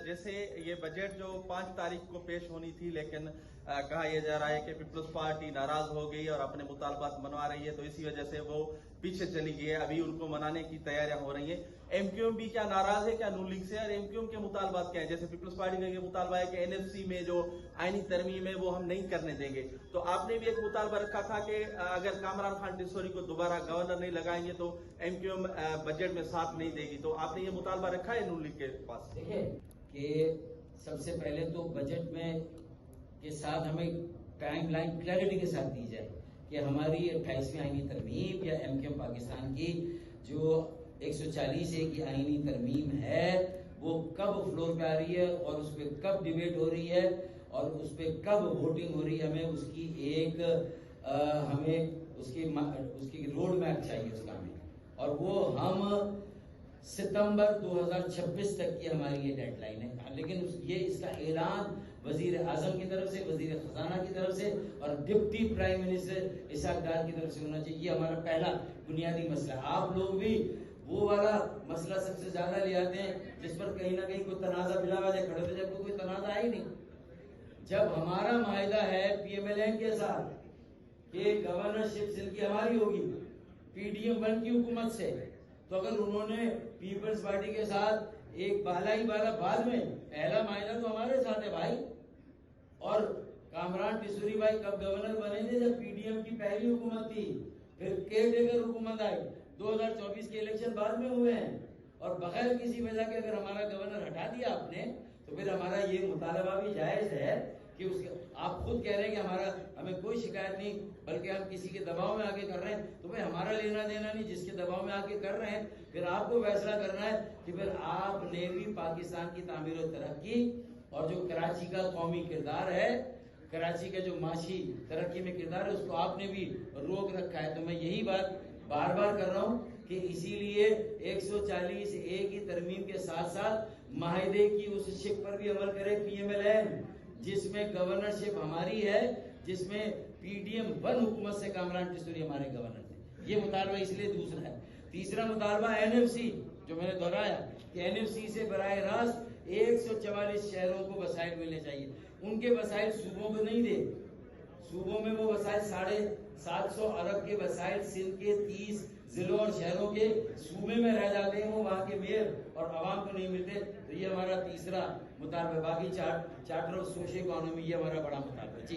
जैसे ये बजट जो 5 तारीख को पेश होनी थी, लेकिन कहा यह जा रहा है कि पीपल्स पार्टी नाराज हो गई और अपने मुतालबात मनवा रही है, तो इसी वजह से वो पीछे चली गई है। अभी उनको मनाने की तैयारियां हो रही हैं। एमक्यूएम भी क्या नाराज है क्या नून लीग से, और एमक्यूएम के मुतालबात क्या है? जैसे पीपल्स पार्टी का ये मुतालबा है कि एनएफसी में जो आईनी तरमीम है वो हम नहीं करने देंगे, तो आपने भी एक मुतालबा रखा था कि अगर कामरान खान टिसोरी को दोबारा गवर्नर नहीं लगाएंगे तो एमक्यूएम बजट में साथ नहीं देगी, तो आपने ये मुतालबा रखा है नून लीग के पास? देखिए कि सबसे पहले तो बजट में के साथ हमें टाइम लाइन क्लैरिटी के साथ दी जाए कि हमारी 28वीं आईनी तरमीम या एमक्यूएम पाकिस्तान की जो 140A की आईनी तरमीम है वो कब फ्लोर पे आ रही है और उस पर कब डिबेट हो रही है और उस पर कब वोटिंग हो रही है। हमें उसकी एक हमें उसकी रोड मैप चाहिए उसका हमें, और वो हम सितंबर 2026 तक की हमारी ये डेडलाइन है। लेकिन ये इसका ऐलान वजीर आजम की तरफ से, वजीर खजाना की तरफ से और डिप्टी प्राइम मिनिस्टर इसहाक डार की तरफ से होना चाहिए। ये हमारा पहला बुनियादी मसला। आप लोग भी वो वाला मसला सबसे ज्यादा ले आते हैं जिस पर कहीं ना कहीं कोई तनाजा बिला वजह खड़े थे, जब कोई तनाजा है ही नहीं। जब हमारा माहिदा है PMLN के साथ कि गवर्नरशिप सिंध की हमारी होगी PDM-1 की हुकूमत से, तो अगर उन्होंने पीपल्स पार्टी के साथ एक बाला ही बाला बाद में, पहला मायना तो हमारे साथ है भाई। और कामरान टिसोरी भाई कब गवर्नर बने थे? जब PDM की पहली हुकूमत थी, फिर केयरटेकर हुकूमत आई, 2024 के इलेक्शन बाद में हुए हैं। और बगैर किसी वजह के अगर हमारा गवर्नर हटा दिया आपने, तो फिर हमारा ये मुतालबा भी जायज है कि उसके, आप खुद कह रहे हैं कि हमें कोई शिकायत नहीं, बल्कि हम किसी के दबाव में आके कर रहे हैं, तो भाई हमारा लेना देना नहीं। जिसके दबाव में आके कर रहे हैं, फिर आपको फैसला करना है कि फिर आपने भी पाकिस्तान की तामीर और तरक्की और जो कराची का कौमी किरदार है, कराची का जो माशी तरक्की में किरदार है, उसको आपने भी रोक रखा है। तो मैं यही बात बार बार कर रहा हूँ कि इसीलिए 140A की तरमीम के साथ साथ माहिदे की उस शिक पर भी अमल करे PMLN, जिसमें गवर्नरशिप हमारी है, जिसमें PDM-1 हुकूमत से कामरान टिसोरी हमारे गवर्नर थे। ये मुतालबा इसलिए दूसरा है। तीसरा मुतालबा NFC, जो मैंने दोहराया कि NFC से बराह रास्त 144 शहरों को वसाइल मिलने चाहिए। उनके वसाइल सूबों को नहीं दे, सूबों में वो वसाइल 750 अरब के वसाइल सिंध के 30 जिलों और शहरों के सूबे में रह जाते हैं, वो वहां के मेयर और आवाम को नहीं मिलते। तो ये हमारा तीसरा मुतालबा। बाकी चार्टर ऑफ सोशल इकोनॉमी, ये हमारा बड़ा मुतालबा। जी।